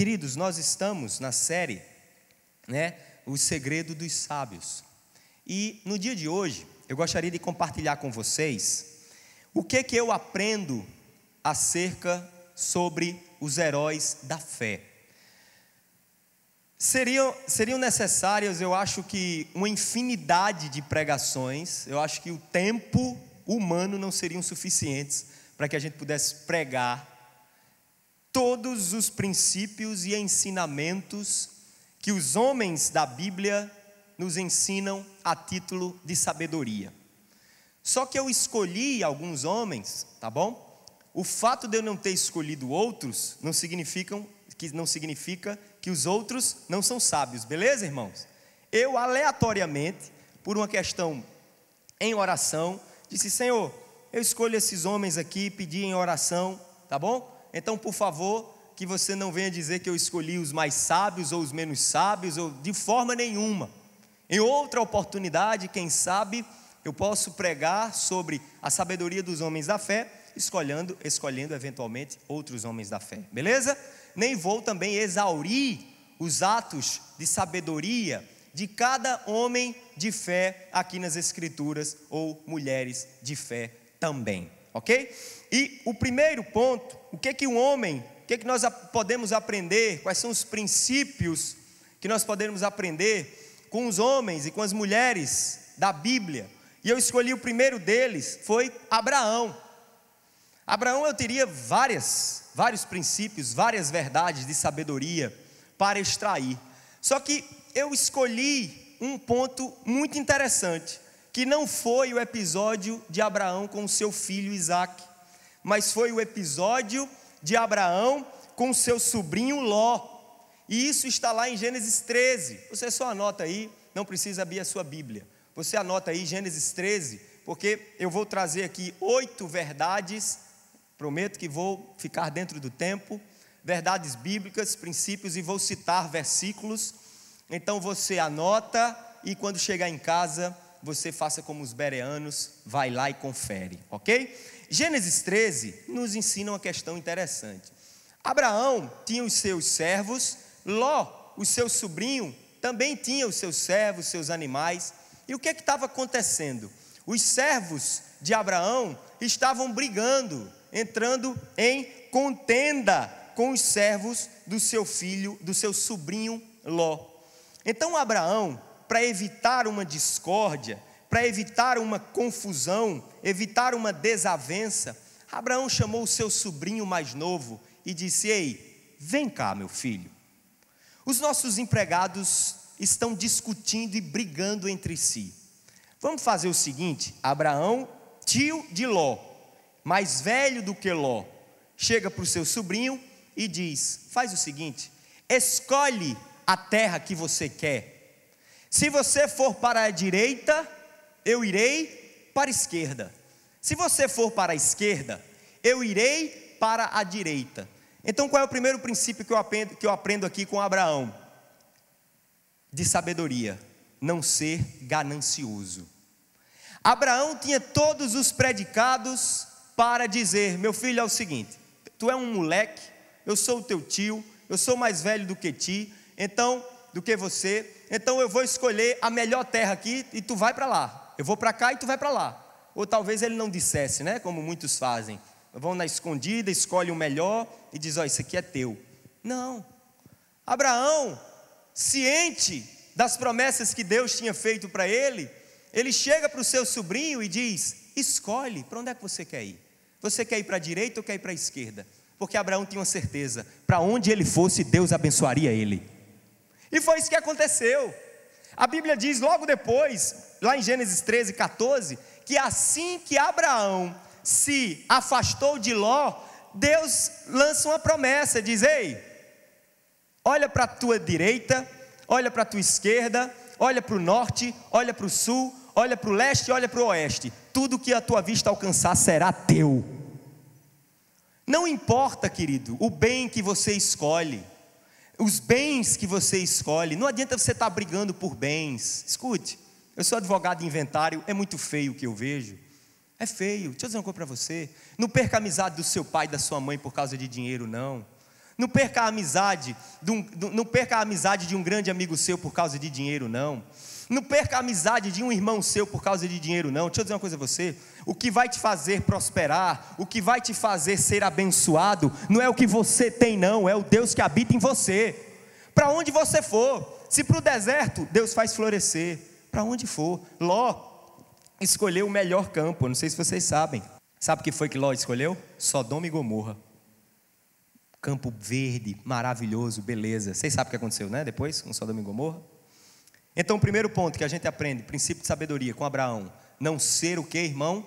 Queridos, nós estamos na série, O Segredo dos Sábios. E no dia de hoje, eu gostaria de compartilhar com vocês o que eu aprendo acerca sobre os heróis da fé. Seriam necessárias, eu acho que uma infinidade de pregações. Eu acho que o tempo humano não seriam suficientes para que a gente pudesse pregar todos os princípios e ensinamentos que os homens da Bíblia nos ensinam a título de sabedoria. Só que eu escolhi alguns homens, tá bom? O fato de eu não ter escolhido outros não significa que os outros não são sábios, beleza, irmãos? Eu aleatoriamente, por uma questão em oração, disse: Senhor, eu escolho esses homens aqui, pedi em oração, tá bom? Então, por favor, que você não venha dizer que eu escolhi os mais sábios ou os menos sábios, ou de forma nenhuma. Em outra oportunidade, quem sabe, eu posso pregar sobre a sabedoria dos homens da fé, escolhendo eventualmente outros homens da fé, beleza? Nem vou também exaurir os atos de sabedoria de cada homem de fé aqui nas Escrituras, ou mulheres de fé também, ok? E o primeiro ponto, o que nós podemos aprender, quais são os princípios que nós podemos aprender com os homens e com as mulheres da Bíblia? E eu escolhi o primeiro deles, foi Abraão. Abraão, eu teria vários princípios, várias verdades de sabedoria para extrair. Só que eu escolhi um ponto muito interessante, que não foi o episódio de Abraão com o seu filho Isaque, mas foi o episódio de Abraão com o seu sobrinho Ló. E isso está lá em Gênesis 13. Você só anota aí, não precisa abrir a sua Bíblia. Você anota aí Gênesis 13, porque eu vou trazer aqui 8 verdades, prometo que vou ficar dentro do tempo, verdades bíblicas, princípios, e vou citar versículos. Então você anota, e quando chegar em casa, você faça como os bereanos, vai lá e confere, ok? Gênesis 13 nos ensina uma questão interessante. Abraão tinha os seus servos, Ló, o seu sobrinho, também tinha os seus servos, seus animais. E o que estava acontecendo? Os servos de Abraão estavam brigando, entrando em contenda com os servos do seu filho, do seu sobrinho Ló. Então Abraão, para evitar uma discórdia, para evitar uma confusão, evitar uma desavença, Abraão chamou o seu sobrinho mais novo e disse: Ei, vem cá, meu filho. Os nossos empregados estão discutindo e brigando entre si. Vamos fazer o seguinte: Abraão, tio de Ló, mais velho do que Ló, chega para o seu sobrinho e diz: faz o seguinte, escolhe a terra que você quer. Se você for para a direita, eu irei para a esquerda. Se você for para a esquerda, eu irei para a direita. Então qual é o primeiro princípio que eu aprendo aqui com Abraão? De sabedoria: não ser ganancioso. Abraão tinha todos os predicados para dizer: meu filho, é o seguinte, tu é um moleque, eu sou o teu tio, eu sou mais velho do que você, então eu vou escolher a melhor terra aqui e tu vai para lá. Eu vou para cá e tu vai para lá. Ou talvez ele não dissesse, como muitos fazem, vão na escondida, escolhe o melhor e diz: ó, isso aqui é teu. Não. Abraão, ciente das promessas que Deus tinha feito para ele, ele chega para o seu sobrinho e diz: escolhe, para onde é que você quer ir? Você quer ir para a direita ou quer ir para a esquerda? Porque Abraão tinha uma certeza: para onde ele fosse, Deus abençoaria ele. E foi isso que aconteceu. A Bíblia diz logo depois, lá em Gênesis 13, 14, que assim que Abraão se afastou de Ló, Deus lança uma promessa, diz: ei, olha para a tua direita, olha para a tua esquerda, olha para o norte, olha para o sul, olha para o leste e olha para o oeste. Tudo que a tua vista alcançar será teu. Não importa, querido, o bem que você escolhe, os bens que você escolhe. Não adianta você estar brigando por bens. Escute, eu sou advogado de inventário, é muito feio o que eu vejo. É feio. Deixa eu dizer uma coisa para você: não perca a amizade do seu pai e da sua mãe por causa de dinheiro, não. Não perca a amizade não perca a amizade de um grande amigo seu por causa de dinheiro, não. Não perca a amizade de um irmão seu por causa de dinheiro, não. Deixa eu dizer uma coisa a você: o que vai te fazer prosperar, o que vai te fazer ser abençoado, não é o que você tem, não, é o Deus que habita em você. Para onde você for, se para o deserto, Deus faz florescer. Para onde for. Ló escolheu o melhor campo, não sei se vocês sabem. Sabe o que foi que Ló escolheu? Sodoma e Gomorra. Campo verde, maravilhoso, beleza. Vocês sabem o que aconteceu, né? Depois, com Sodoma e Gomorra. Então, o primeiro ponto que a gente aprende, princípio de sabedoria com Abraão: não ser o que, irmão?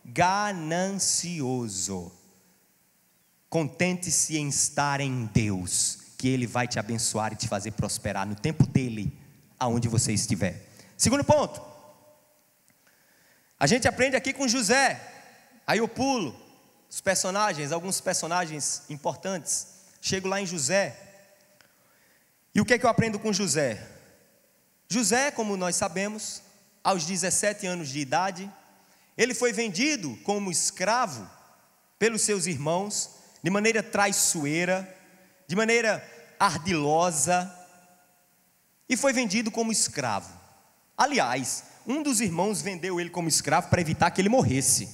Ganancioso. Contente-se em estar em Deus, que Ele vai te abençoar e te fazer prosperar no tempo dEle, aonde você estiver. Segundo ponto, a gente aprende aqui com José. Aí eu pulo os personagens, alguns personagens importantes. Chego lá em José. E o que é que eu aprendo com José? José, como nós sabemos, aos 17 anos de idade, ele foi vendido como escravo pelos seus irmãos, de maneira traiçoeira, de maneira ardilosa, e foi vendido como escravo. Aliás, um dos irmãos vendeu ele como escravo para evitar que ele morresse.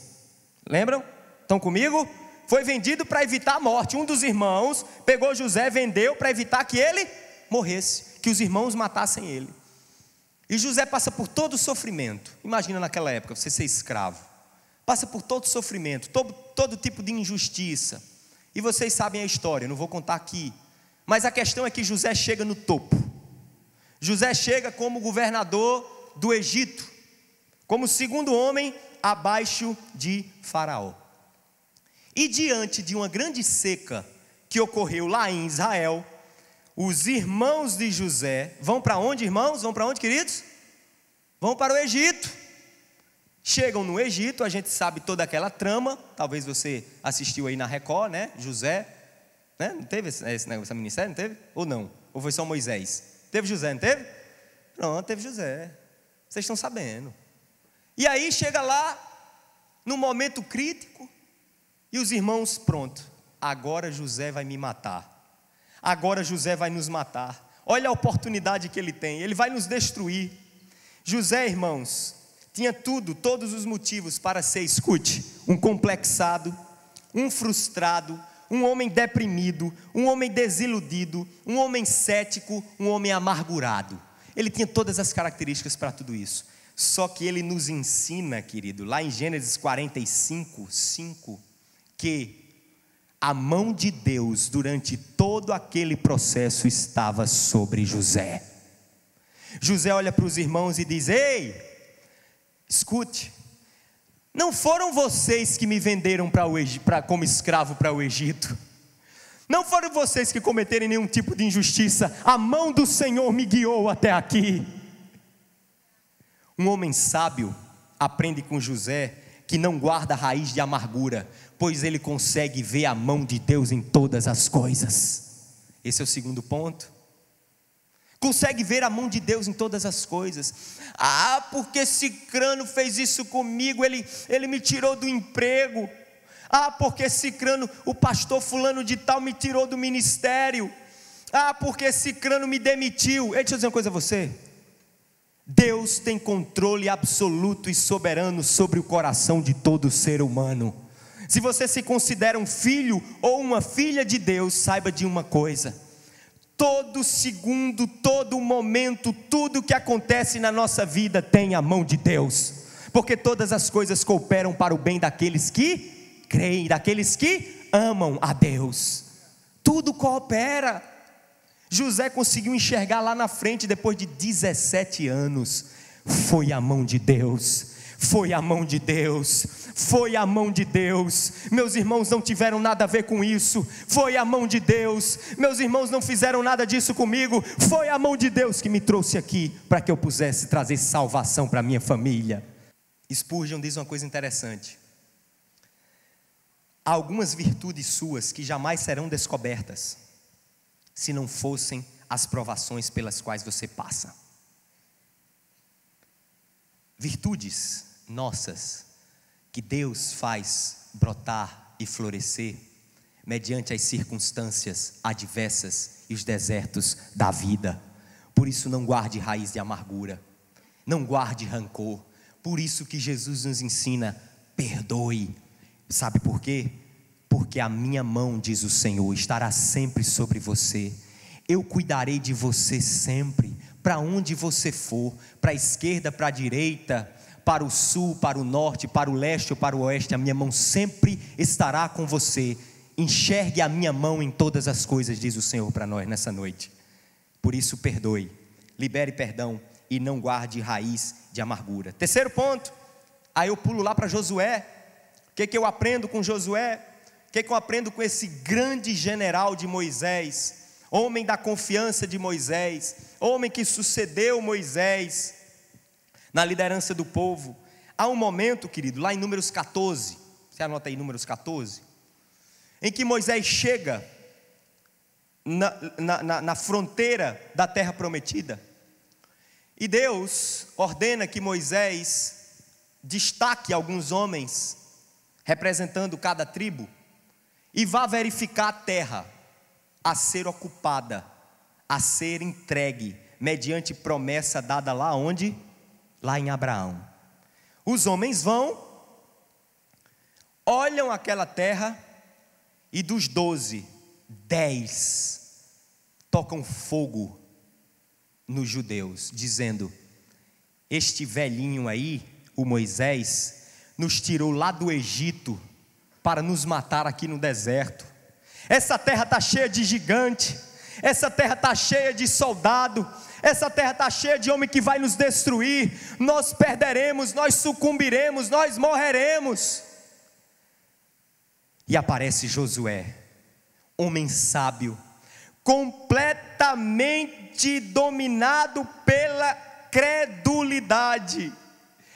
Lembram? Estão comigo? Foi vendido para evitar a morte. Um dos irmãos pegou José, vendeu para evitar que ele morresse, que os irmãos matassem ele. E José passa por todo o sofrimento. Imagina naquela época, você ser escravo. Passa por todo o sofrimento, todo tipo de injustiça. E vocês sabem a história, não vou contar aqui. Mas a questão é que José chega no topo. José chega como governador do Egito, como segundo homem abaixo de Faraó. E diante de uma grande seca que ocorreu lá em Israel, os irmãos de José vão para onde, irmãos? Vão para onde, queridos? Vão para o Egito. Chegam no Egito, a gente sabe toda aquela trama. Talvez você assistiu aí na Record, né? José, né? Não teve esse negócio, essa minissérie, não teve? Ou não? Ou foi só Moisés? Teve José, não teve? Pronto, teve José. Vocês estão sabendo. E aí chega lá, no momento crítico, e os irmãos, pronto, agora José vai me matar. Agora José vai nos matar. Olha a oportunidade que ele tem, ele vai nos destruir. José, irmãos, tinha todos os motivos para ser, escute, um complexado, um frustrado, um homem deprimido, um homem desiludido, um homem cético, um homem amargurado. Ele tinha todas as características para tudo isso. Só que ele nos ensina, querido, lá em Gênesis 45, 5, que a mão de Deus durante todo aquele processo estava sobre José. José olha para os irmãos e diz: ei, escute, não foram vocês que me venderam como escravo para o Egito. Não foram vocês que cometeram nenhum tipo de injustiça. A mão do Senhor me guiou até aqui. Um homem sábio aprende com José que não guarda raiz de amargura, pois ele consegue ver a mão de Deus em todas as coisas. Esse é o segundo ponto. Consegue ver a mão de Deus em todas as coisas. Ah, porque Cicrano fez isso comigo, ele me tirou do emprego. Ah, porque Cicrano, o pastor fulano de tal me tirou do ministério. Ah, porque Cicrano me demitiu. Deixa eu dizer uma coisa a você. Deus tem controle absoluto e soberano sobre o coração de todo ser humano. Se você se considera um filho ou uma filha de Deus, saiba de uma coisa: todo segundo, todo momento, tudo que acontece na nossa vida tem a mão de Deus, porque todas as coisas cooperam para o bem daqueles que creem, daqueles que amam a Deus. Tudo coopera. José conseguiu enxergar lá na frente depois de 17 anos. Foi a mão de Deus, foi a mão de Deus, foi a mão de Deus. Meus irmãos não tiveram nada a ver com isso. Foi a mão de Deus. Meus irmãos não fizeram nada disso comigo. Foi a mão de Deus que me trouxe aqui para que eu pudesse trazer salvação para a minha família. Spurgeon diz uma coisa interessante: há algumas virtudes suas que jamais serão descobertas se não fossem as provações pelas quais você passa. Virtudes nossas que Deus faz brotar e florescer mediante as circunstâncias adversas e os desertos da vida. Por isso não guarde raiz de amargura, não guarde rancor. Por isso que Jesus nos ensina: perdoe. Sabe por quê? Porque a minha mão, diz o Senhor, estará sempre sobre você. Eu cuidarei de você sempre, para onde você for, para a esquerda, para a direita, para o sul, para o norte, para o leste ou para o oeste, a minha mão sempre estará com você. Enxergue a minha mão em todas as coisas, diz o Senhor para nós nessa noite. Por isso perdoe, libere perdão e não guarde raiz de amargura. Terceiro ponto, aí eu pulo lá para Josué. O que eu aprendo com Josué? O que eu aprendo com esse grande general de Moisés, homem da confiança de Moisés, homem que sucedeu Moisés na liderança do povo? Há um momento, querido, lá em Números 14, você anota aí Números 14, em que Moisés chega na fronteira da terra prometida, e Deus ordena que Moisés destaque alguns homens, representando cada tribo, e vá verificar a terra a ser ocupada, a ser entregue, mediante promessa dada lá onde? Lá em Abraão. Os homens vão, olham aquela terra, e dos 12, 10 tocam fogo nos judeus, dizendo: este velhinho aí, o Moisés, nos tirou lá do Egito para nos matar aqui no deserto. Essa terra está cheia de gigante, essa terra está cheia de soldado, essa terra está cheia de homem que vai nos destruir. Nós perderemos, nós sucumbiremos, nós morreremos. E aparece Josué, homem sábio, completamente dominado pela credulidade.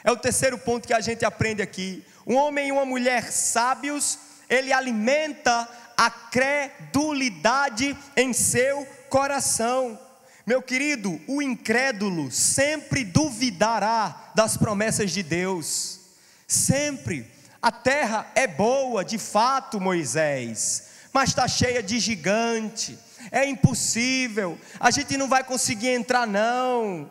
É o terceiro ponto que a gente aprende aqui. Um homem e uma mulher sábios, ele alimenta a credulidade em seu coração. Meu querido, o incrédulo sempre duvidará das promessas de Deus, sempre. A terra é boa, de fato, Moisés, mas está cheia de gigante, é impossível, a gente não vai conseguir entrar não.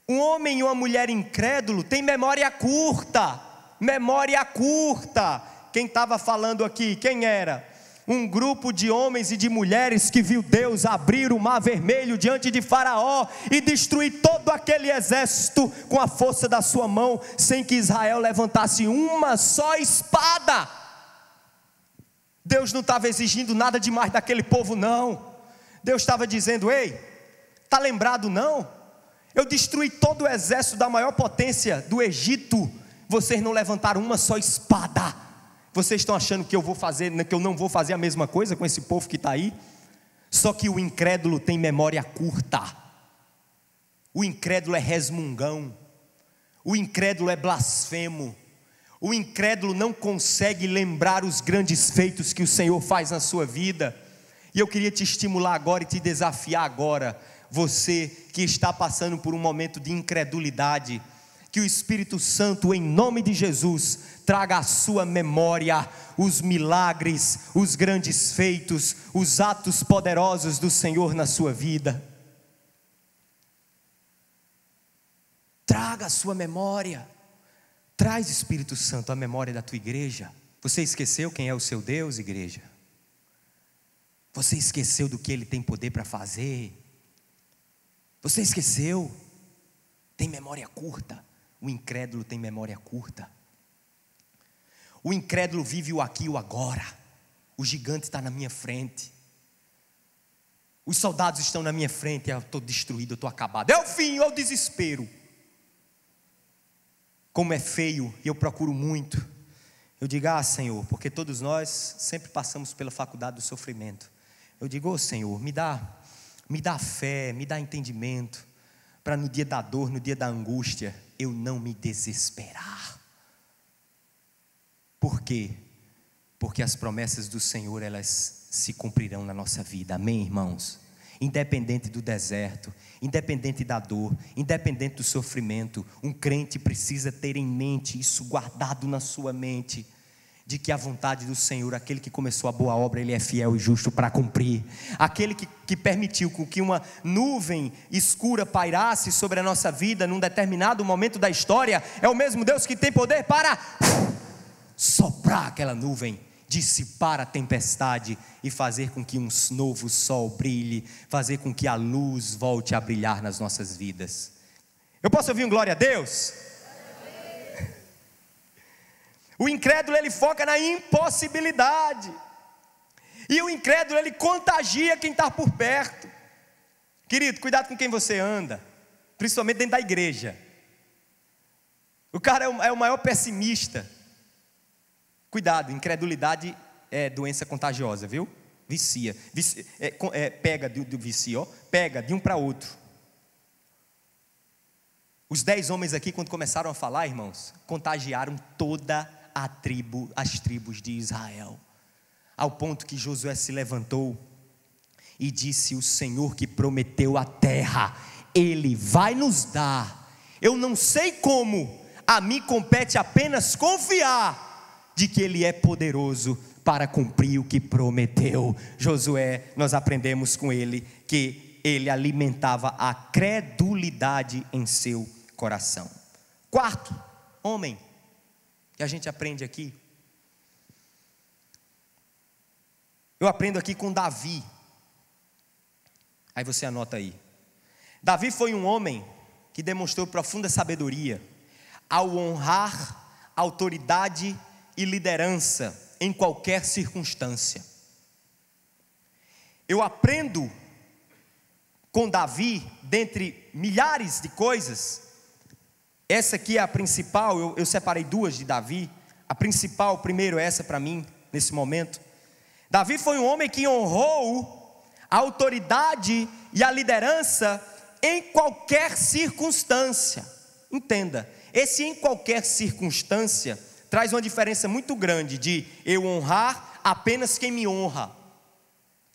Um homem e uma mulher incrédulo tem memória curta, memória curta. Quem estava falando aqui, quem era? Um grupo de homens e de mulheres que viu Deus abrir o mar vermelho diante de Faraó e destruir todo aquele exército com a força da sua mão, sem que Israel levantasse uma só espada. Deus não estava exigindo nada demais daquele povo não. Deus estava dizendo: ei, está lembrado não? Eu destruí todo o exército da maior potência do Egito, vocês não levantaram uma só espada. Vocês estão achando que eu não vou fazer a mesma coisa com esse povo que está aí? Só que o incrédulo tem memória curta, o incrédulo é resmungão, o incrédulo é blasfemo, o incrédulo não consegue lembrar os grandes feitos que o Senhor faz na sua vida. E eu queria te estimular agora e te desafiar agora, você que está passando por um momento de incredulidade, que o Espírito Santo, em nome de Jesus, traga à sua memória os milagres, os grandes feitos, os atos poderosos do Senhor na sua vida. Traga à sua memória. Traz, Espírito Santo, a memória da tua igreja. Você esqueceu quem é o seu Deus, igreja? Você esqueceu do que Ele tem poder para fazer? Você esqueceu? Tem memória curta. O incrédulo tem memória curta. O incrédulo vive o aqui e o agora. O gigante está na minha frente. Os soldados estão na minha frente. Eu estou destruído, eu estou acabado. É o fim, é o desespero. Como é feio, e eu procuro muito. Eu digo: ah, Senhor, porque todos nós sempre passamos pela faculdade do sofrimento. Eu digo: oh, Senhor, me dá fé, me dá entendimento, para no dia da dor, no dia da angústia, eu não me desesperar. Por quê? Porque as promessas do Senhor, elas se cumprirão na nossa vida, amém, irmãos? Independente do deserto, independente da dor, independente do sofrimento, um crente precisa ter em mente isso, guardado na sua mente, de que a vontade do Senhor, aquele que começou a boa obra, Ele é fiel e justo para cumprir. Aquele que permitiu que uma nuvem escura pairasse sobre a nossa vida num determinado momento da história, é o mesmo Deus que tem poder para soprar aquela nuvem, dissipar a tempestade e fazer com que um novo sol brilhe, fazer com que a luz volte a brilhar nas nossas vidas. Eu posso ouvir um glória a Deus? O incrédulo, ele foca na impossibilidade. E o incrédulo, ele contagia quem está por perto. Querido, cuidado com quem você anda, principalmente dentro da igreja. O cara é o maior pessimista. Cuidado, incredulidade é doença contagiosa, viu? Vicia, pega do vicio, pega de um para outro. Os 10 homens aqui, quando começaram a falar, irmãos, contagiaram toda as tribos de Israel, ao ponto que Josué se levantou e disse: o Senhor que prometeu a terra, Ele vai nos dar. Eu não sei como, a mim compete apenas confiar de que Ele é poderoso para cumprir o que prometeu. Josué, nós aprendemos com ele que ele alimentava a credulidade em seu coração. Quarto homem que a gente aprende aqui, eu aprendo aqui com Davi. Aí você anota aí. Davi foi um homem que demonstrou profunda sabedoria ao honrar autoridade e liderança em qualquer circunstância. Eu aprendo com Davi, dentre milhares de coisas, essa aqui é a principal. Eu separei duas de Davi. A principal, primeiro, essa para mim, nesse momento. Davi foi um homem que honrou a autoridade e a liderança em qualquer circunstância. Entenda, esse em qualquer circunstância traz uma diferença muito grande de eu honrar apenas quem me honra.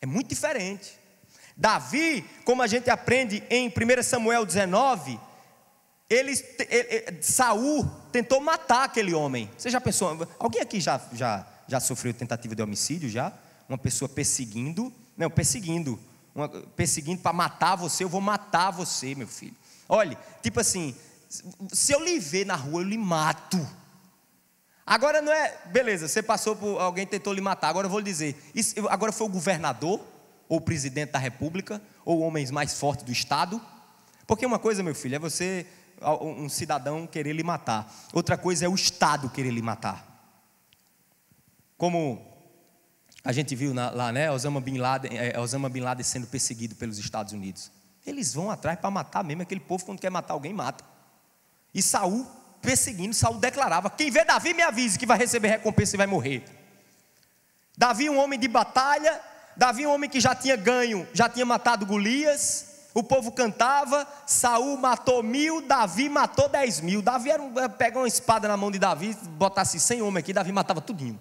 É muito diferente. Davi, como a gente aprende em 1 Samuel 19, Saul tentou matar aquele homem. Você já pensou? Alguém aqui já sofreu tentativa de homicídio já? Uma pessoa perseguindo para matar você. Eu vou matar você, meu filho. Olha, tipo assim, se eu lhe ver na rua, eu lhe mato. Agora não é, beleza, você passou por, alguém tentou lhe matar. Agora eu vou lhe dizer, agora foi o governador, ou o presidente da república, ou homens mais fortes do estado. Porque uma coisa, meu filho, é você, um cidadão, querer lhe matar. Outra coisa é o estado querer lhe matar. Como a gente viu lá, né, Osama Bin Laden sendo perseguido pelos Estados Unidos. Eles vão atrás para matar mesmo. Aquele povo, quando quer matar alguém, mata. E Saul perseguindo, Saul declarava: quem vê Davi me avise que vai receber recompensa e vai morrer. Davi, um homem de batalha. Davi, um homem que já tinha ganho, já tinha matado Golias. O povo cantava. Saul matou 1000, Davi matou 10.000. Davi pega uma espada na mão de Davi, botasse 100 homens aqui, Davi matava tudinho.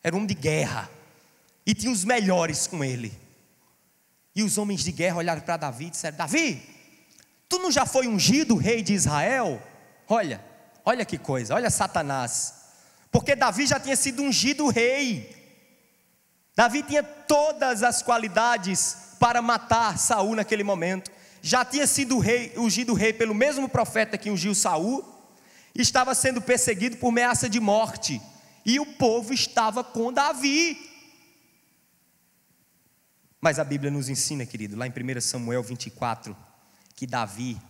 Era um homem de guerra. E tinha os melhores com ele. E os homens de guerra olharam para Davi e disseram: Davi, tu não já foi ungido rei de Israel? Olha que coisa, olha Satanás. Porque Davi já tinha sido ungido rei. Davi tinha todas as qualidades para matar Saul naquele momento. Já tinha sido ungido rei pelo mesmo profeta que ungiu Saul. Estava sendo perseguido por ameaça de morte. E o povo estava com Davi. Mas a Bíblia nos ensina, querido, lá em 1 Samuel 24, que Davi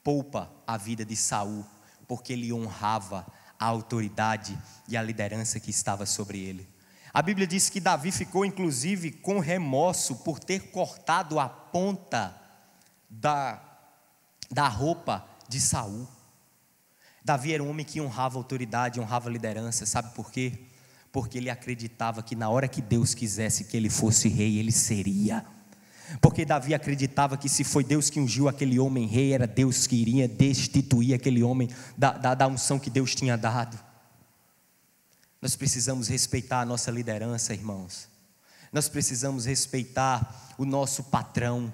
poupa a vida de Saul, porque ele honrava a autoridade e a liderança que estava sobre ele. A Bíblia diz que Davi ficou inclusive com remorso por ter cortado a ponta da roupa de Saul. Davi era um homem que honrava a autoridade, honrava a liderança. Sabe por quê? Porque ele acreditava que na hora que Deus quisesse que ele fosse rei, ele seria. Porque Davi acreditava que se foi Deus que ungiu aquele homem rei, era Deus que iria destituir aquele homem da unção que Deus tinha dado. Nós precisamos respeitar a nossa liderança, irmãos. Nós precisamos respeitar o nosso patrão.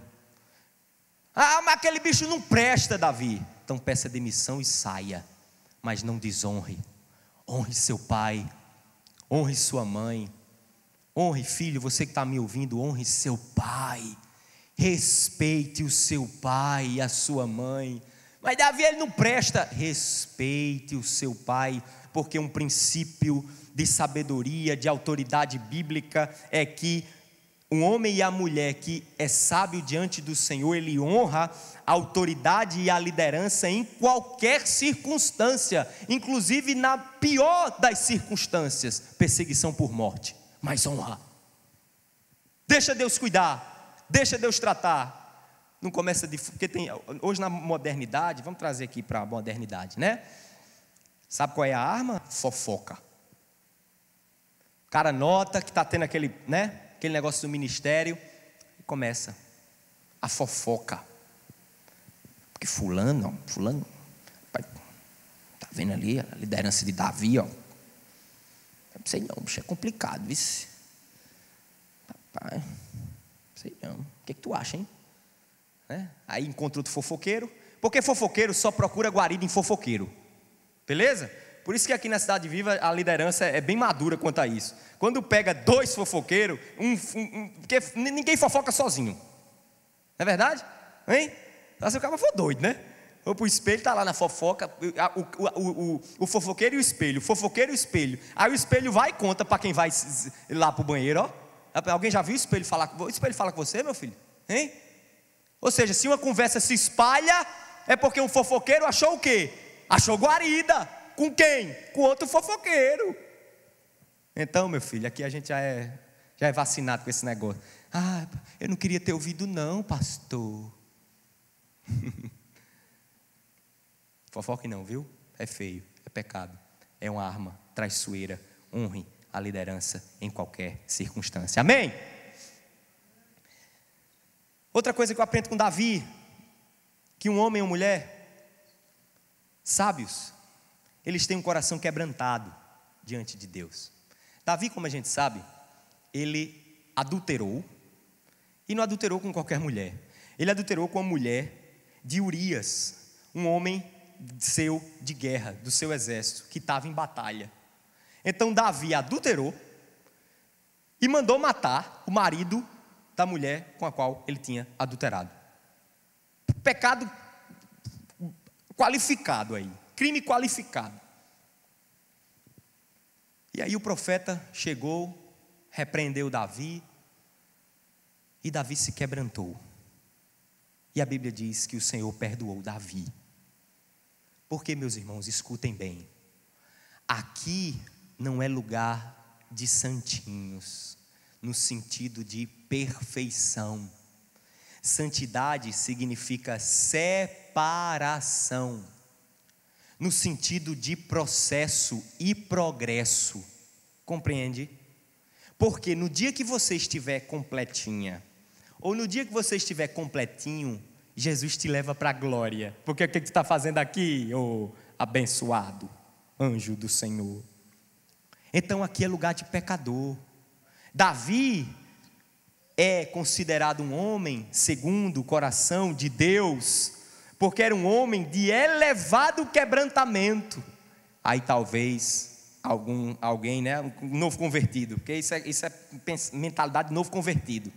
Mas aquele bicho não presta, Davi. Então peça demissão e saia. Mas não desonre. Honre seu pai, Honre sua mãe. Honre, filho, você que está me ouvindo, honre seu pai. Respeite o seu pai e a sua mãe. Mas Davi, ele não presta. Respeite o seu pai, porque um princípio de sabedoria, de autoridade bíblica é que o homem e a mulher que é sábio diante do Senhor, ele honra a autoridade e a liderança em qualquer circunstância, inclusive na pior das circunstâncias, perseguição por morte, mas honra. Deixa Deus cuidar, deixa Deus tratar. Não começa de... Porque tem, hoje na modernidade, vamos trazer aqui para a modernidade, né? Sabe qual é a arma? Fofoca. O cara nota que está tendo aquele, né? Aquele negócio do ministério, e começa a fofoca. Porque fulano, tá vendo ali a liderança de Davi, ó. Não sei não, bicho, é complicado, vice. Rapaz, não sei não. O que tu acha, hein? Né? Aí encontra outro fofoqueiro, porque fofoqueiro só procura guarida em fofoqueiro. Beleza? Por isso que aqui na Cidade Viva a liderança é bem madura quanto a isso. Quando pega dois fofoqueiros, porque ninguém fofoca sozinho. Não é verdade? Hein? Então, se o cara for doido, né? Ou para o espelho, está lá na fofoca, o fofoqueiro e o espelho, o fofoqueiro e o espelho. Aí o espelho vai e conta para quem vai lá para o banheiro, ó. Alguém já viu o espelho falar com você? O espelho fala com você, meu filho? Hein? Ou seja, se uma conversa se espalha, é porque um fofoqueiro achou o quê? Achou guarida. Com quem? Com outro fofoqueiro. Então, meu filho, aqui a gente já é vacinado com esse negócio. Ah, eu não queria ter ouvido não, pastor. Fofoque não, viu? É feio, é pecado. É uma arma traiçoeira. Honre a liderança em qualquer circunstância. Amém? Outra coisa que eu aprendo com Davi, que um homem e uma mulher sábios, eles têm um coração quebrantado diante de Deus. Davi, como a gente sabe, ele adulterou, e não adulterou com qualquer mulher. Ele adulterou com a mulher de Urias, um homem seu de guerra, do seu exército, que estava em batalha. Então Davi adulterou e mandou matar o marido da mulher com a qual ele tinha adulterado. Pecado qualificado aí. Crime qualificado. E aí o profeta chegou, repreendeu Davi, e Davi se quebrantou. E a Bíblia diz que o Senhor perdoou Davi. Porque, meus irmãos, escutem bem. Aqui não é lugar de santinhos, no sentido de perfeição. Santidade significa separação, no sentido de processo e progresso. Compreende? Porque no dia que você estiver completinha, ou no dia que você estiver completinho, Jesus te leva para a glória. Porque o que tu está fazendo aqui, ô abençoado anjo do Senhor? Então aqui é lugar de pecador. Davi é considerado um homem segundo o coração de Deus, porque era um homem de elevado quebrantamento. Aí talvez alguém, né, um novo convertido, porque isso é mentalidade de novo convertido.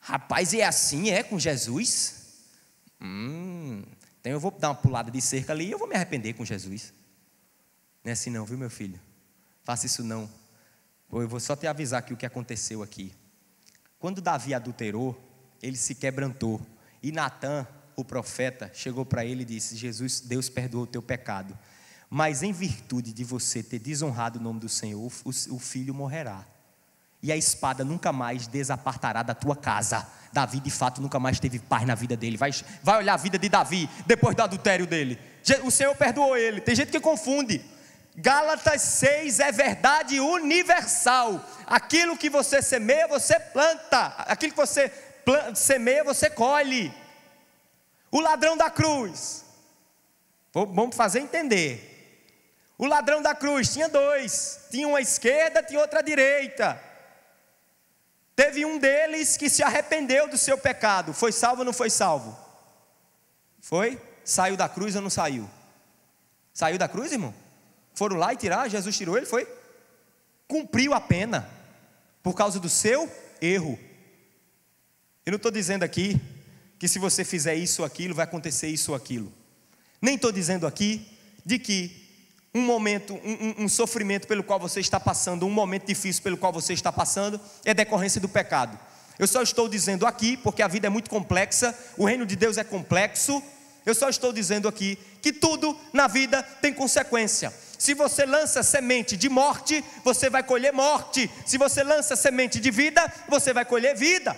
Rapaz, é assim, com Jesus? Então eu vou dar uma pulada de cerca ali e eu vou me arrepender com Jesus. Não é assim não, viu, meu filho? Faça isso não. Eu vou só te avisar aqui o que aconteceu aqui. Quando Davi adulterou, ele se quebrantou. E Natã, o profeta, chegou para ele e disse: Jesus, Deus perdoou o teu pecado, mas em virtude de você ter desonrado o nome do Senhor, o filho morrerá, e a espada nunca mais desapartará da tua casa. Davi de fato nunca mais teve paz na vida dele. Vai olhar a vida de Davi depois do adultério dele. O Senhor perdoou ele. Tem gente que confunde. Gálatas 6 é verdade universal. Aquilo que você semeia, você planta. Aquilo que você semeia, você colhe. O ladrão da cruz, vamos fazer entender. O ladrão da cruz tinha dois. Tinha uma à esquerda, tinha outra à direita. Teve um deles que se arrependeu do seu pecado. Foi salvo ou não foi salvo? Foi? Saiu da cruz ou não saiu? Saiu da cruz, irmão? Foram lá e tiraram, Jesus tirou ele, foi? cumpriu a pena por causa do seu erro. Eu não estou dizendo aqui que se você fizer isso ou aquilo, vai acontecer isso ou aquilo. Nem estou dizendo aqui de que um momento, um sofrimento pelo qual você está passando, um momento difícil pelo qual você está passando, é decorrência do pecado. Eu só estou dizendo aqui, porque a vida é muito complexa, o reino de Deus é complexo, eu só estou dizendo aqui que tudo na vida tem consequência. Se você lança semente de morte, você vai colher morte. Se você lança semente de vida, você vai colher vida.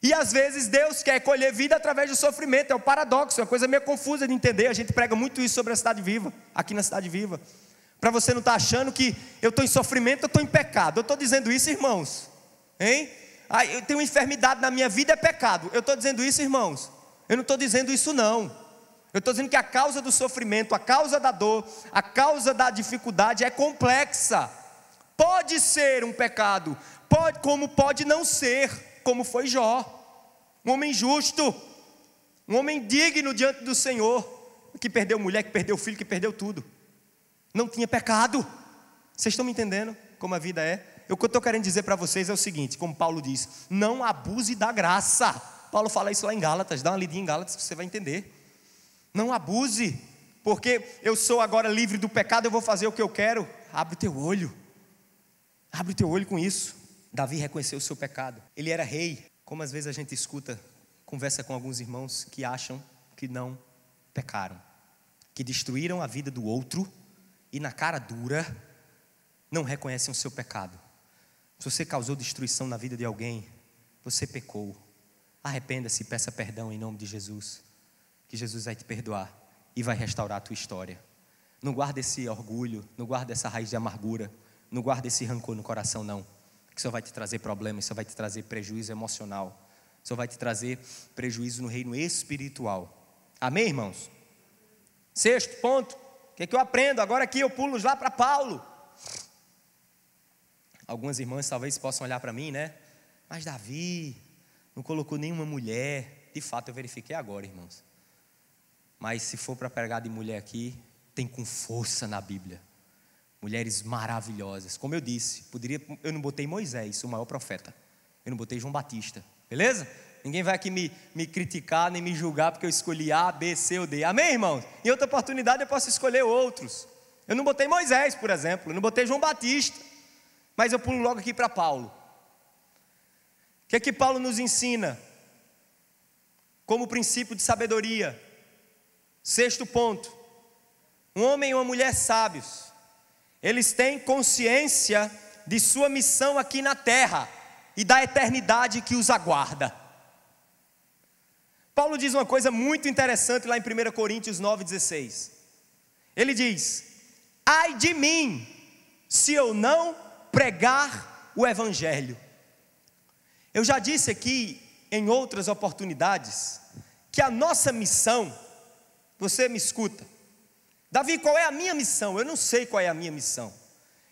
E às vezes Deus quer colher vida através do sofrimento. É um paradoxo, é uma coisa meio confusa de entender. A gente prega muito isso sobre a Cidade Viva, aqui na Cidade Viva. Para você não estar achando que eu estou em sofrimento, eu estou em pecado. Eu estou dizendo isso, irmãos, hein? Eu tenho uma enfermidade na minha vida, é pecado. Eu estou dizendo isso, irmãos? Eu não estou dizendo isso não. Eu estou dizendo que a causa do sofrimento, a causa da dor, a causa da dificuldade é complexa. Pode ser um pecado, como pode não ser, como foi Jó. Um homem justo, um homem digno diante do Senhor, que perdeu mulher, que perdeu filho, que perdeu tudo. Não tinha pecado. Vocês estão me entendendo como a vida é? O que eu estou querendo dizer para vocês é o seguinte, como Paulo diz: não abuse da graça. Paulo fala isso lá em Gálatas, dá uma lidinha em Gálatas que você vai entender. Não abuse, porque eu sou agora livre do pecado, eu vou fazer o que eu quero. Abre o teu olho com isso. Davi reconheceu o seu pecado, ele era rei. Como às vezes a gente escuta, conversa com alguns irmãos que acham que não pecaram, que destruíram a vida do outro e na cara dura não reconhecem o seu pecado. Se você causou destruição na vida de alguém, você pecou. Arrependa-se e peça perdão em nome de Jesus, que Jesus vai te perdoar e vai restaurar a tua história. Não guarda esse orgulho, não guarda essa raiz de amargura, não guarda esse rancor no coração não, que só vai te trazer problemas, só vai te trazer prejuízo emocional, só vai te trazer prejuízo no reino espiritual. Amém, irmãos? Sexto ponto, o que é que eu aprendo? Agora aqui eu pulo lá para Paulo. Algumas irmãs talvez possam olhar para mim, né? Mas Davi não colocou nenhuma mulher. De fato eu verifiquei agora, irmãos. Mas se for para pregar de mulher aqui, tem com força na Bíblia. Mulheres maravilhosas. Como eu disse, eu não botei Moisés, o maior profeta. Eu não botei João Batista. Beleza? Ninguém vai aqui me criticar, nem me julgar, porque eu escolhi A, B, C ou D. Amém, irmãos? Em outra oportunidade eu posso escolher outros. Eu não botei Moisés, por exemplo. Eu não botei João Batista. Mas eu pulo logo aqui para Paulo. O que é que Paulo nos ensina? Como princípio de sabedoria. Sexto ponto. Um homem e uma mulher sábios, eles têm consciência de sua missão aqui na terra e da eternidade que os aguarda. Paulo diz uma coisa muito interessante lá em 1 Coríntios 9,16. Ele diz: ai de mim, se eu não pregar o evangelho. Eu já disse aqui em outras oportunidades que a nossa missão, você me escuta, Davi, qual é a minha missão? Eu não sei qual é a minha missão,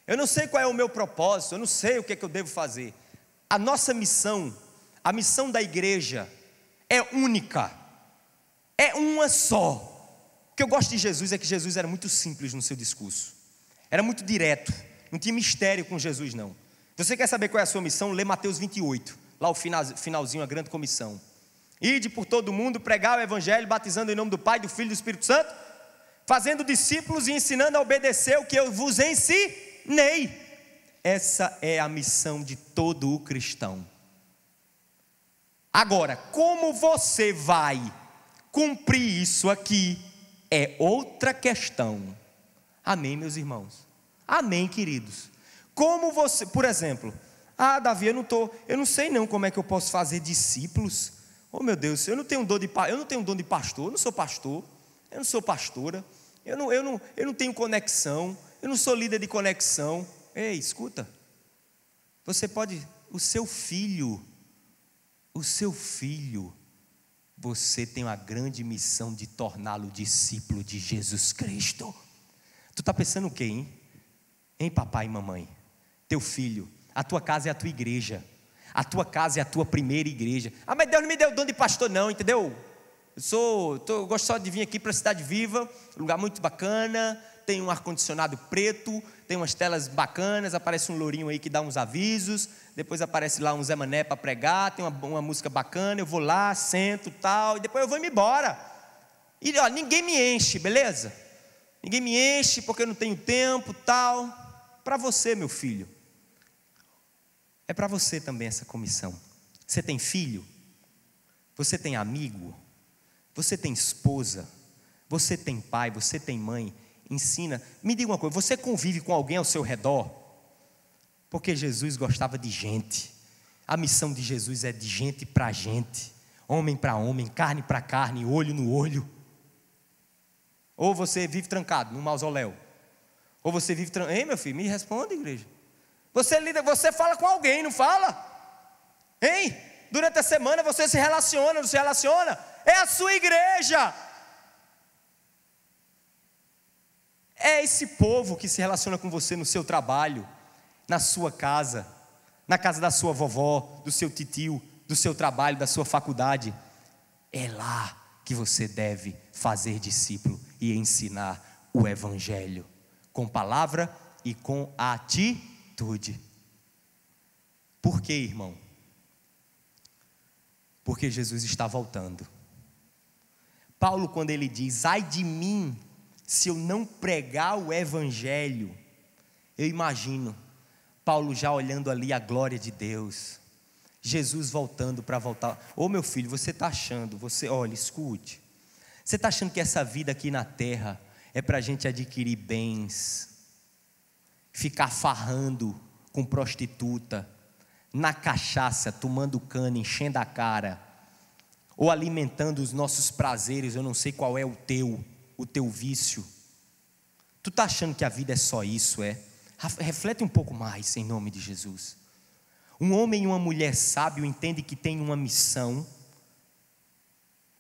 eu não sei qual é o meu propósito, eu não sei o que é que eu devo fazer. A nossa missão, a missão da igreja é única, é uma só. O que eu gosto de Jesus é que Jesus era muito simples no seu discurso, era muito direto, não tinha mistério com Jesus não. Você quer saber qual é a sua missão? Lê Mateus 28, lá o finalzinho, a grande comissão. Ide por todo o mundo, pregar o evangelho, batizando em nome do Pai, do Filho e do Espírito Santo, fazendo discípulos e ensinando a obedecer o que eu vos ensinei. Essa é a missão de todo o cristão. Agora, como você vai cumprir isso aqui é outra questão. Amém, meus irmãos? Amém, queridos? Como você, por exemplo, Davi, eu não sei não como é que eu posso fazer discípulos. Oh meu Deus, eu não tenho dom de pastor, eu não sou pastor, eu não sou pastora, eu não tenho conexão, eu não sou líder de conexão. Ei, escuta, você pode, o seu filho, você tem uma grande missão de torná-lo discípulo de Jesus Cristo. Tu está pensando o quê, hein? Hein, papai e mamãe? Teu filho, a tua casa é a tua igreja, a tua casa é a tua primeira igreja. Mas Deus não me deu dom de pastor não, entendeu? Eu gosto só de vir aqui para a Cidade Viva, lugar muito bacana, tem um ar-condicionado preto, tem umas telas bacanas, aparece um lourinho aí que dá uns avisos, depois aparece lá um Zé Mané para pregar, tem uma música bacana, eu vou lá, sento tal, e depois eu vou me embora. E ó, ninguém me enche, beleza? Ninguém me enche porque eu não tenho tempo tal. Para você, meu filho, é para você também essa comissão. Você tem filho? Você tem amigo? Você tem esposa? Você tem pai? Você tem mãe? Ensina. Me diga uma coisa, você convive com alguém ao seu redor? Porque Jesus gostava de gente. A missão de Jesus é de gente para gente, homem para homem, carne para carne, olho no olho. Ou você vive trancado no mausoléu, ou você vive trancado. Ei, meu filho, me responda, igreja. Você fala com alguém, não fala? Hein? Durante a semana você se relaciona, não se relaciona? É a sua igreja. É esse povo que se relaciona com você no seu trabalho, na sua casa, na casa da sua vovó, do seu titio, do seu trabalho, da sua faculdade. É lá que você deve fazer discípulo e ensinar o evangelho, com palavra e com atitude. Por quê, irmão? Porque Jesus está voltando. Paulo, quando ele diz, ai de mim, se eu não pregar o evangelho, eu imagino Paulo já olhando ali a glória de Deus, Jesus voltando para voltar. Ô meu filho, você está achando, olha, escute, você está achando que essa vida aqui na terra é para a gente adquirir bens, ficar farrando com prostituta, na cachaça, tomando cana, enchendo a cara, ou alimentando os nossos prazeres? Eu não sei qual é o teu vício. Tu está achando que a vida é só isso, é? Reflete um pouco mais em nome de Jesus. Um homem e uma mulher sábio entende que tem uma missão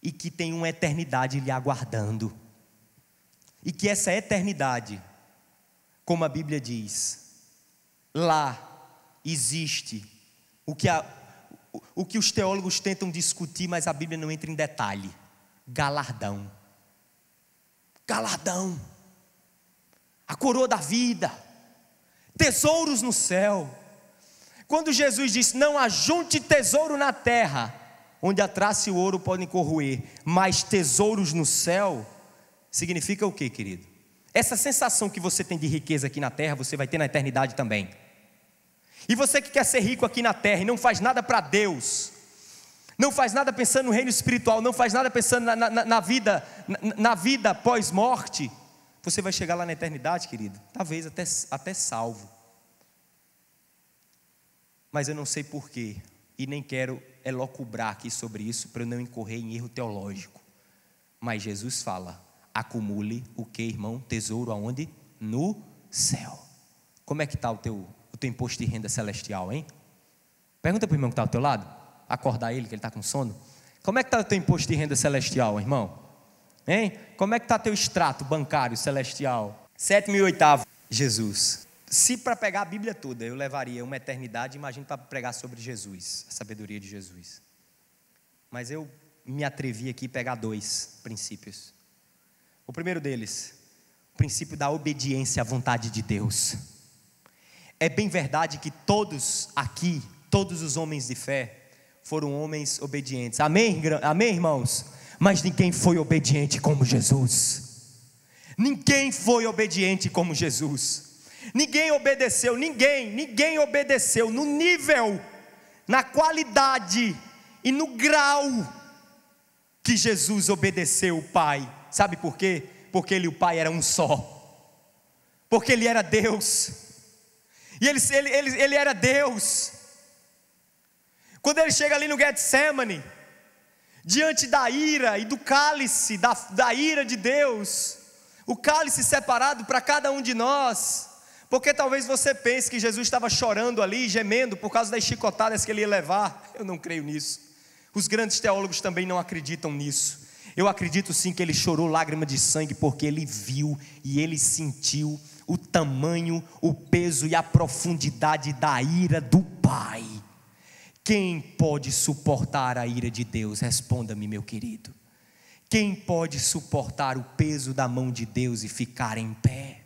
e que tem uma eternidade lhe aguardando, e que essa eternidade, como a Bíblia diz, lá existe o que os teólogos tentam discutir, mas a Bíblia não entra em detalhe: galardão. Galardão, a coroa da vida, tesouros no céu. Quando Jesus disse, não ajunte tesouro na terra, onde a traça e o ouro podem corroer, mas tesouros no céu, significa o que, querido? Essa sensação que você tem de riqueza aqui na terra, você vai ter na eternidade também. E você que quer ser rico aqui na terra e não faz nada para Deus, não faz nada pensando no reino espiritual, não faz nada pensando na vida pós-morte, você vai chegar lá na eternidade, querido, talvez até salvo. Mas eu não sei porquê, e nem quero elocubrar aqui sobre isso, para eu não incorrer em erro teológico. Mas Jesus fala, acumule o que, irmão? Tesouro aonde? No céu. Como é que está o teu imposto de renda celestial, hein? Pergunta para o irmão que está ao teu lado, acordar ele, que ele está com sono. Como é que está o teu imposto de renda celestial, irmão? Hein? Como é que está teu extrato bancário celestial? 7º e 8º. Jesus. Se para pegar a Bíblia toda eu levaria uma eternidade, imagine para pregar sobre Jesus, a sabedoria de Jesus. Mas eu me atrevi aqui a pegar 2 princípios. O primeiro deles, o princípio da obediência à vontade de Deus. É bem verdade que todos aqui, todos os homens de fé, foram homens obedientes. Amém, irmãos? Mas ninguém foi obediente como Jesus. Ninguém foi obediente como Jesus. Ninguém obedeceu no nível, na qualidade e no grau que Jesus obedeceu o Pai. Sabe por quê? Porque ele e o Pai eram um só. Porque ele era Deus. E ele era Deus. Quando ele chega ali no Getsemane, diante da ira e do cálice da ira de Deus, o cálice separado para cada um de nós, porque talvez você pense que Jesus estava chorando ali, gemendo por causa das chicotadas que ele ia levar. Eu não creio nisso. Os grandes teólogos também não acreditam nisso. Eu acredito sim que ele chorou lágrima de sangue, porque ele viu e ele sentiu o tamanho, o peso e a profundidade da ira do Pai. Quem pode suportar a ira de Deus? Responda-me, meu querido. Quem pode suportar o peso da mão de Deus e ficar em pé?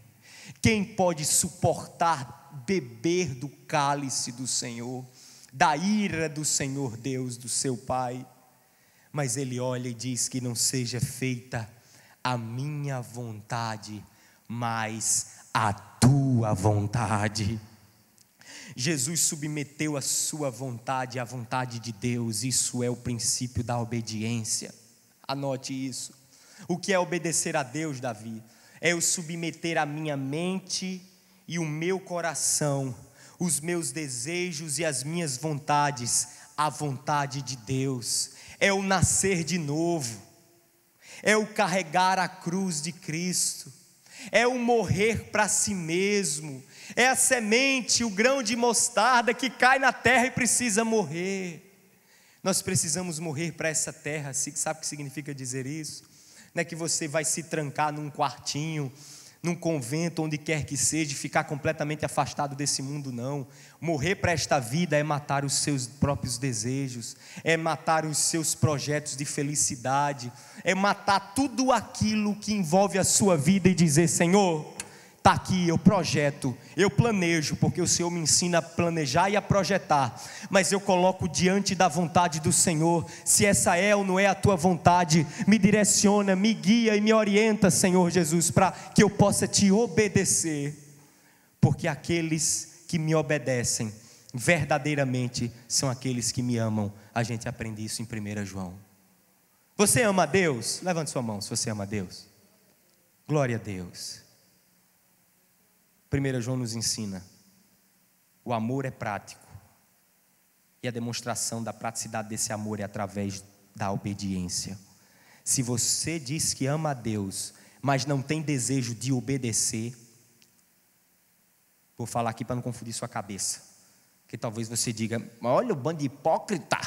Quem pode suportar beber do cálice do Senhor, da ira do Senhor Deus, do seu Pai? Mas ele olha e diz que não seja feita a minha vontade, mas a tua vontade. Jesus submeteu a sua vontade à vontade de Deus. Isso é o princípio da obediência. Anote isso. O que é obedecer a Deus, Davi? É eu submeter a minha mente e o meu coração, os meus desejos e as minhas vontades à vontade de Deus. É o nascer de novo, é o carregar a cruz de Cristo, é o morrer para si mesmo, é a semente, o grão de mostarda que cai na terra e precisa morrer. Nós precisamos morrer para essa terra. Sabe o que significa dizer isso? Não é que você vai se trancar num quartinho, num convento, onde quer que seja, e ficar completamente afastado desse mundo, não. Morrer para esta vida é matar os seus próprios desejos, é matar os seus projetos de felicidade, é matar tudo aquilo que envolve a sua vida e dizer: Senhor, está aqui, eu projeto, eu planejo, porque o Senhor me ensina a planejar e a projetar, mas eu coloco diante da vontade do Senhor. Se essa é ou não é a tua vontade, me direciona, me guia e me orienta, Senhor Jesus, para que eu possa te obedecer, porque aqueles que me obedecem verdadeiramente são aqueles que me amam. A gente aprende isso em 1 João. Você ama a Deus? Levante sua mão se você ama a Deus. Glória a Deus. 1 João nos ensina: o amor é prático, e a demonstração da praticidade desse amor é através da obediência. Se você diz que ama a Deus, mas não tem desejo de obedecer, vou falar aqui para não confundir sua cabeça, que talvez você diga: olha o bando de hipócrita,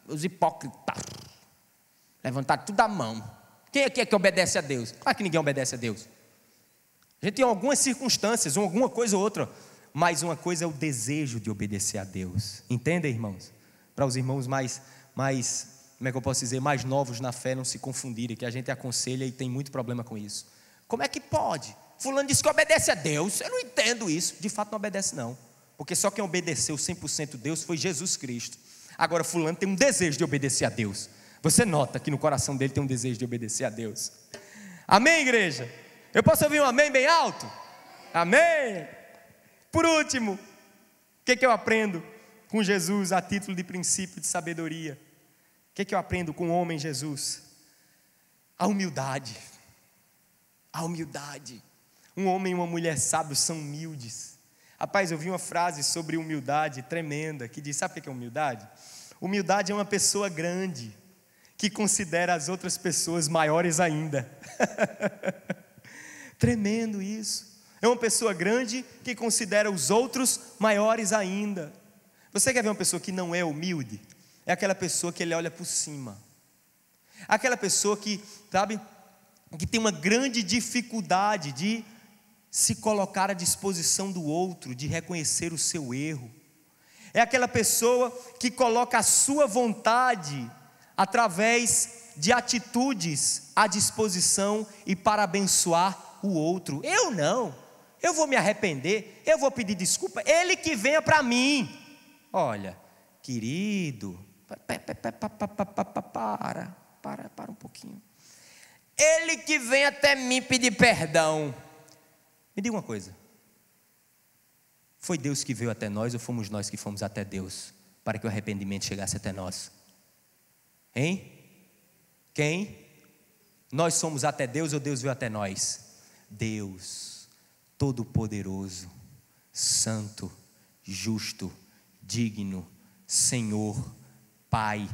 os hipócritas, levantar tudo a mão. Quem aqui é que obedece a Deus? Claro que ninguém obedece a Deus. A gente tem algumas circunstâncias, alguma coisa ou outra, mas uma coisa é o desejo de obedecer a Deus. Entendem, irmãos? Para os irmãos mais, como é que eu posso dizer, mais novos na fé não se confundirem, que a gente aconselha e tem muito problema com isso. Como é que pode? Fulano disse que obedece a Deus. Eu não entendo isso. De fato não obedece não, porque só quem obedeceu 100% a Deus foi Jesus Cristo. Agora fulano tem um desejo de obedecer a Deus. Você nota que no coração dele tem um desejo de obedecer a Deus. Amém, igreja? Eu posso ouvir um amém bem alto? Amém. Por último, o que eu aprendo com Jesus a título de princípio de sabedoria? O que eu aprendo com o homem Jesus? A humildade. A humildade. Um homem e uma mulher sábios são humildes. Rapaz, eu vi uma frase sobre humildade tremenda, que diz: sabe o que é humildade? Humildade é uma pessoa grande, que considera as outras pessoas maiores ainda. Tremendo isso. É uma pessoa grande que considera os outros maiores ainda. Você quer ver uma pessoa que não é humilde? É aquela pessoa que ele olha por cima. Aquela pessoa que, sabe, que tem uma grande dificuldade de se colocar à disposição do outro, de reconhecer o seu erro. É aquela pessoa que coloca a sua vontade através de atitudes à disposição e para abençoar o outro. Eu não, eu vou me arrepender, eu vou pedir desculpa, ele que venha para mim. Olha, querido, para um pouquinho. Ele que vem até mim pedir perdão. Me diga uma coisa: foi Deus que veio até nós ou fomos nós que fomos até Deus para que o arrependimento chegasse até nós? Hein? Quem? Nós somos até Deus ou Deus veio até nós? Deus, todo-poderoso, santo, justo, digno, Senhor, Pai,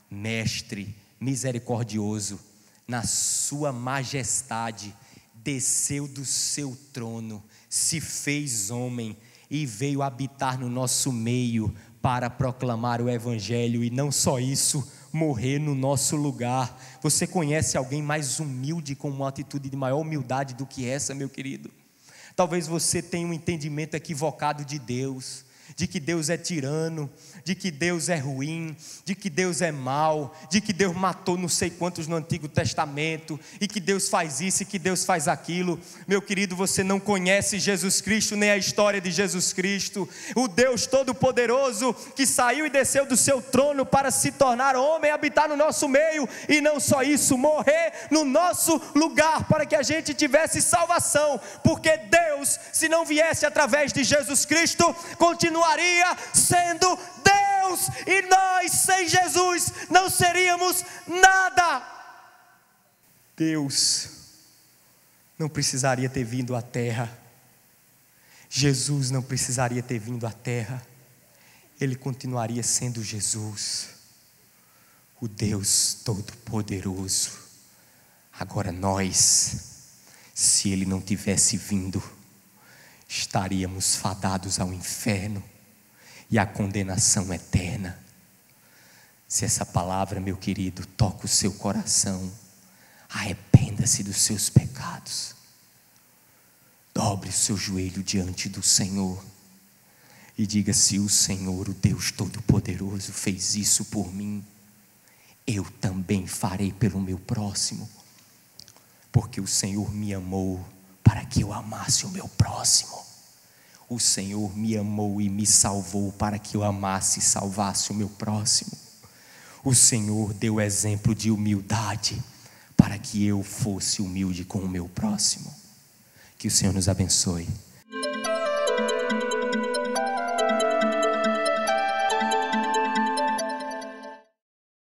Mestre, misericordioso, na sua majestade, desceu do seu trono, se fez homem e veio habitar no nosso meio para proclamar o Evangelho, e não só isso, morrer no nosso lugar. Você conhece alguém mais humilde, com uma atitude de maior humildade do que essa, meu querido? Talvez você tenha um entendimento equivocado de Deus, de que Deus é tirano, de que Deus é ruim, de que Deus é mau, de que Deus matou não sei quantos no Antigo Testamento, e que Deus faz isso e que Deus faz aquilo. Meu querido, você não conhece Jesus Cristo, nem a história de Jesus Cristo, o Deus Todo-Poderoso, que saiu e desceu do seu trono para se tornar homem, habitar no nosso meio, e não só isso, morrer no nosso lugar, para que a gente tivesse salvação, porque Deus, se não viesse através de Jesus Cristo, continuaria sendo Deus, e nós sem Jesus não seríamos nada. Deus não precisaria ter vindo à terra, Jesus não precisaria ter vindo à terra, Ele continuaria sendo Jesus, o Deus Todo-Poderoso. Agora nós, se Ele não tivesse vindo, estaríamos fadados ao inferno e à condenação eterna. Se essa palavra, meu querido, toca o seu coração, arrependa-se dos seus pecados, dobre o seu joelho diante do Senhor e diga: se o Senhor, o Deus Todo-Poderoso, fez isso por mim, eu também farei pelo meu próximo, porque o Senhor me amou para que eu amasse o meu próximo. O Senhor me amou e me salvou para que eu amasse e salvasse o meu próximo. O Senhor deu exemplo de humildade para que eu fosse humilde com o meu próximo. Que o Senhor nos abençoe.